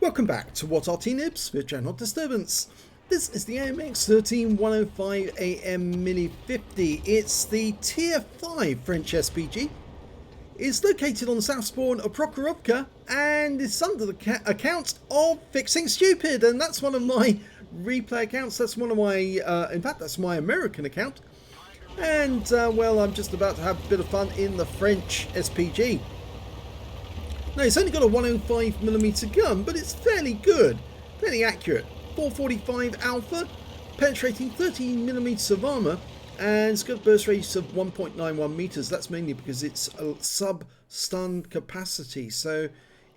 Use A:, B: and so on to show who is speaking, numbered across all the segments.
A: Welcome back to What Arty Noobs with General Disturbance. This is the AMX 13105 AM Mini 50. It's the Tier 5 French SPG. It's located on the south spawn of Prokhorovka and it's under the account of Fixing Stupid, and that's one of my replay accounts. That's one of my, in fact that's my American account. And well, I'm just about to have a bit of fun in the French SPG. Now, it's only got a 105mm gun, but it's fairly good, fairly accurate. 445 alpha, penetrating 13mm of armour, and it's got a burst radius of 1.91 meters. That's mainly because it's a sub-stun capacity, so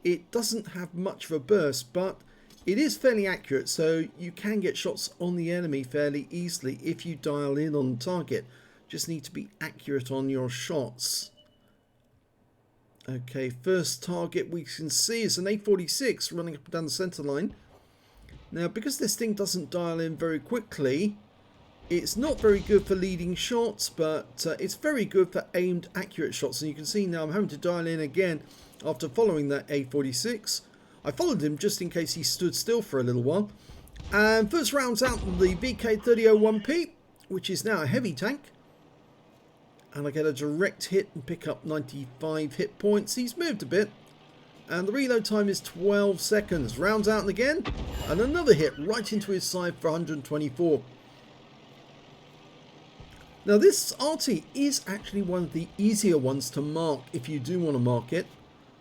A: it doesn't have much of a burst, but it is fairly accurate, so you can get shots on the enemy fairly easily if you dial in on target. Just need to be accurate on your shots. Okay, first target we can see is an A46 running up and down the centre line. Now, because this thing doesn't dial in very quickly, it's not very good for leading shots, but it's very good for aimed accurate shots. And you can see now I'm having to dial in again after following that A46. I followed him just in case he stood still for a little while. And first round's out the VK3001P, which is now a heavy tank. And I get a direct hit and pick up 95 hit points. He's moved a bit. And the reload time is 12 seconds. Rounds out and again. And another hit right into his side for 124. Now this Arty is actually one of the easier ones to mark if you do want to mark it.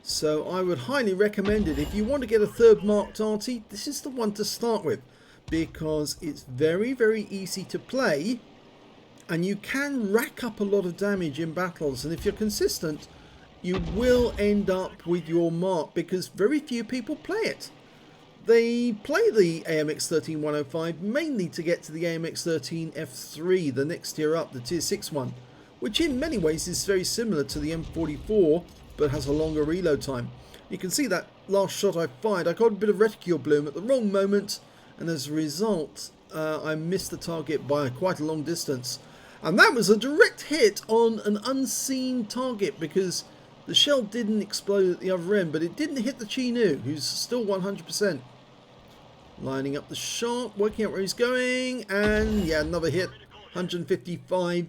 A: So I would highly recommend it. If you want to get a third marked Arty, this is the one to start with. Because it's very, very easy to play. And you can rack up a lot of damage in battles, and if you're consistent you will end up with your mark, because very few people play it. They play the AMX 13105 mainly to get to the AMX 13F3, the next tier up, the tier 6 one, which in many ways is very similar to the M44 but has a longer reload time. You can see that last shot I fired, I got a bit of reticule bloom at the wrong moment, and as a result I missed the target by quite a long distance. And that was a direct hit on an unseen target, because the shell didn't explode at the other end, but it didn't hit the Chinu, who's still 100%. Lining up the shot, working out where he's going, and yeah, another hit, 155.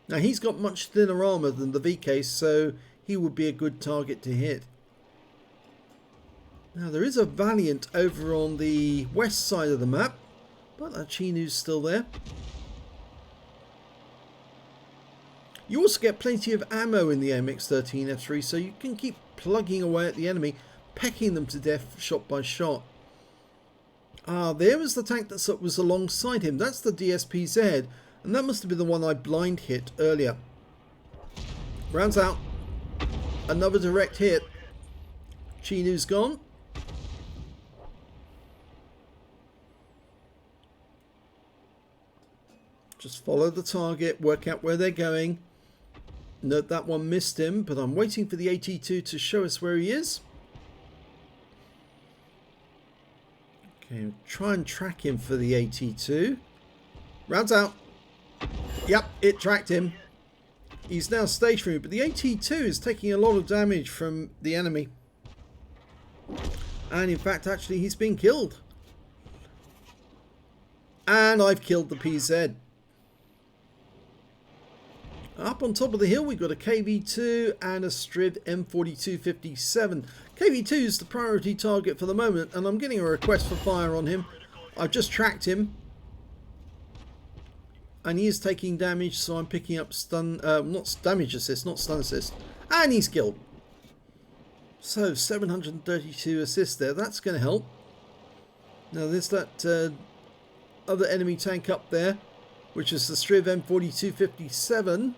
A: Now he's got much thinner armour than the VK, so he would be a good target to hit. Now there is a Valiant over on the west side of the map, but that Chinu's still there. You also get plenty of ammo in the AMX 13F3, so you can keep plugging away at the enemy, pecking them to death shot by shot. There was the tank that was alongside him. That's the DSPZ, and that must have been the one I blind hit earlier. Rounds out. Another direct hit. Chinu's gone. Just follow the target, work out where they're going. Note that one missed him, but I'm waiting for the AT2 to show us where he is. Okay, try and track him for the AT2. Rounds out. Yep, it tracked him. He's now stationary, but the AT2 is taking a lot of damage from the enemy. And in fact, actually, he's been killed. And I've killed the PZ. Up on top of the hill we've got a KV2 and a Striv M4257. KV2 is the priority target for the moment, and I'm getting a request for fire on him. I've just tracked him. And he is taking damage, so I'm picking up stun, not damage assist, not stun assist. And he's killed. So 732 assists there, that's going to help. Now there's that other enemy tank up there, which is the Striv M4257.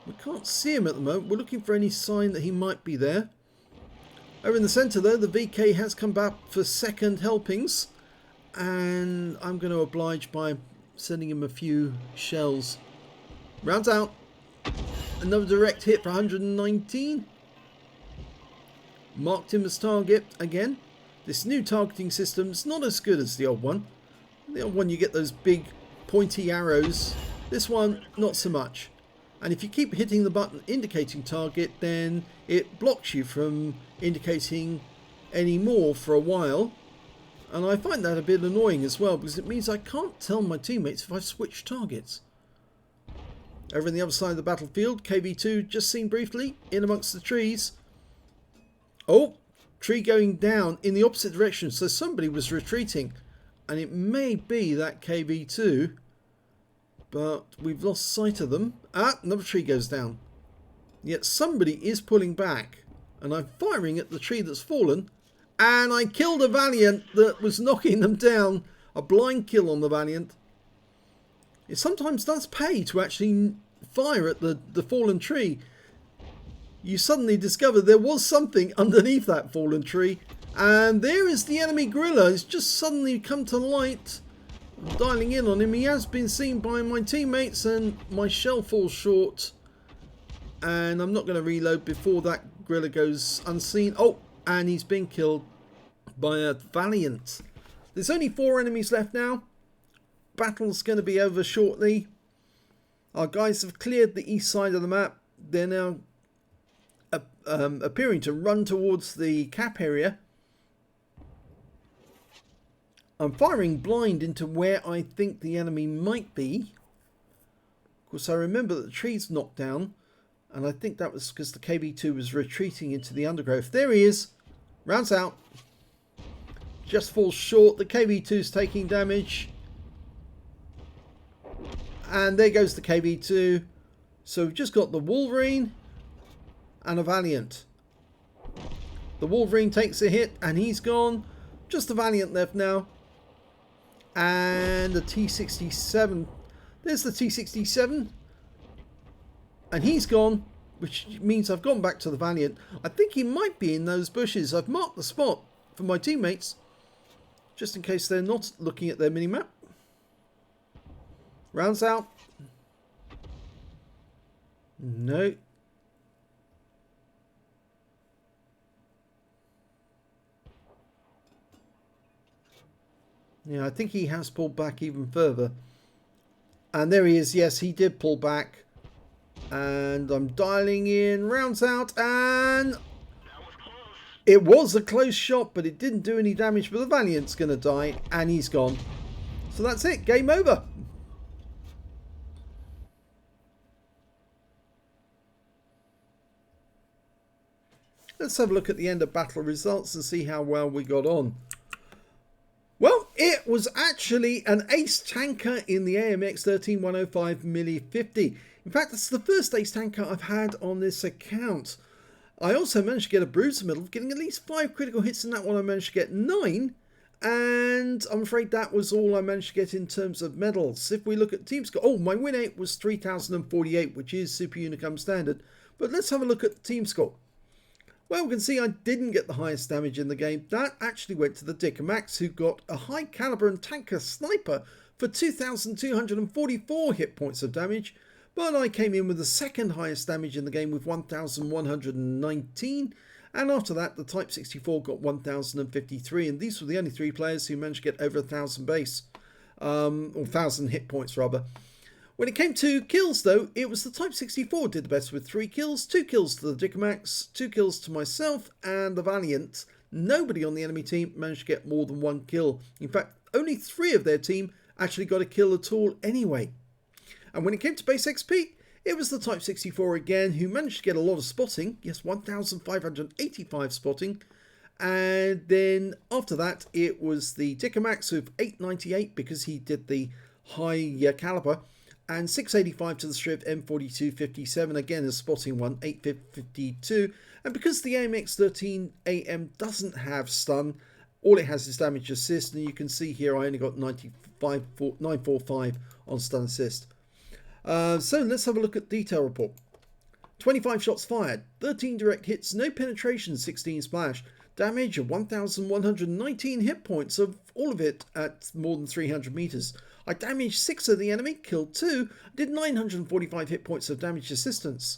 A: We can't see him at the moment. We're looking for any sign that he might be there. Over in the centre though, the VK has come back for second helpings. And I'm going to oblige by sending him a few shells. Rounds out. Another direct hit for 119. Marked him as target again. This new targeting system is not as good as the old one. The old one you get those big pointy arrows. This one, not so much. And if you keep hitting the button indicating target, then it blocks you from indicating anymore for a while. And I find that a bit annoying as well, because it means I can't tell my teammates if I've switched targets. Over on the other side of the battlefield, KV2 just seen briefly in amongst the trees. Oh, tree going down in the opposite direction, so somebody was retreating. And it may be that KV2, but we've lost sight of them. Ah, another tree goes down. Yet somebody is pulling back, and I'm firing at the tree that's fallen. And I killed a Valiant that was knocking them down. A blind kill on the Valiant. It sometimes does pay to actually fire at the fallen tree. You suddenly discover there was something underneath that fallen tree. And there is the enemy gorilla. It's just suddenly come to light. I'm dialing in on him. He has been seen by my teammates and my shell falls short. And I'm not going to reload before that gorilla goes unseen. Oh! And he's been killed by a Valiant. There's only 4 enemies left now. Battle's going to be over shortly. Our guys have cleared the east side of the map. They're now appearing to run towards the cap area. I'm firing blind into where I think the enemy might be. Of course, I remember that the tree's knocked down. And I think that was because the KV2 was retreating into the undergrowth. There he is. Rounds out. Just falls short. The KV2's taking damage. And there goes the KV2. So we've just got the Wolverine and a Valiant. The Wolverine takes a hit and he's gone. Just the Valiant left now. And the T67. There's the T67. And he's gone, which means I've gone back to the Valiant. I think he might be in those bushes. I've marked the spot for my teammates, just in case they're not looking at their minimap. Rounds out. No. Yeah, I think he has pulled back even further. And there he is. Yes, he did pull back. And I'm dialing in, rounds out, and it was a close shot, but it didn't do any damage. But the Valiant's going to die, and he's gone. So that's it, game over. Let's have a look at the end of battle results and see how well we got on. Well, it was actually an ace tanker in the AMX 13105 Milli 50. In fact, that's the first ace tanker I've had on this account. I also managed to get a bruiser medal, getting at least 5 critical hits in that one. I managed to get 9. And I'm afraid that was all I managed to get in terms of medals. If we look at team score, oh, my win rate was 3048, which is Super Unicum standard. But let's have a look at the team score. Well, we can see I didn't get the highest damage in the game. That actually went to the DDR4, who got a high caliber and tanker sniper for 2,244 hit points of damage. But I came in with the second highest damage in the game with 1,119. And after that, the Type 64 got 1,053. And these were the only 3 players who managed to get over 1,000 base. Or 1,000 hit points, rather. When it came to kills, though, it was the Type 64 did the best with 3 kills. 2 kills to the DDR4, 2 kills to myself and the Valiant. Nobody on the enemy team managed to get more than 1 kill. In fact, only 3 of their team actually got a kill at all anyway. And when it came to base XP, it was the Type 64 again who managed to get a lot of spotting. Yes, 1,585 spotting. And then after that, it was the DDR4 with 898 because he did the high caliber. And 685 to the Shriv M4257, again a spotting one, 852. And because the AMX 13AM doesn't have stun, all it has is damage assist. And you can see here I only got 945 on stun assist. So let's have a look at detail report. 25 shots fired, 13 direct hits, no penetration, 16 splash. Damage of 1,119 hit points, of all of it at more than 300 meters. I damaged 6 of the enemy, killed 2, did 945 hit points of damage assistance.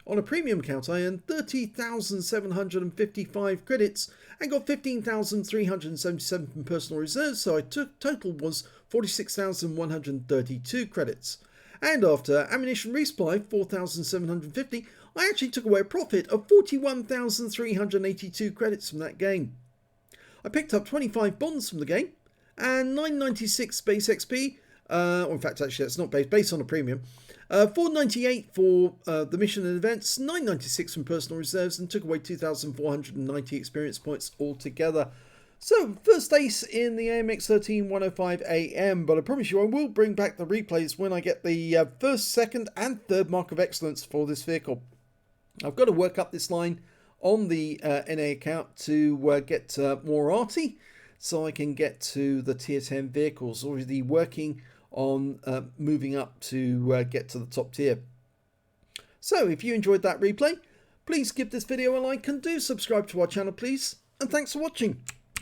A: On a premium count, I earned 30,755 credits and got 15,377 from personal reserves, so total was 46,132 credits. And after ammunition resupply, 4,750, I actually took away a profit of 41,382 credits from that game. I picked up 25 bonds from the game and 996 base XP. Or in fact, actually, that's not based on a premium. 498 for the mission and events, 996 from personal reserves, and took away 2,490 experience points altogether. So, first ace in the AMX 13105 AM, but I promise you I will bring back the replays when I get the first, second and third mark of excellence for this vehicle. I've got to work up this line on the NA account to get more Arty, so I can get to the tier 10 vehicles, already working on moving up to get to the top tier. So if you enjoyed that replay, please give this video a like and do subscribe to our channel please, and thanks for watching.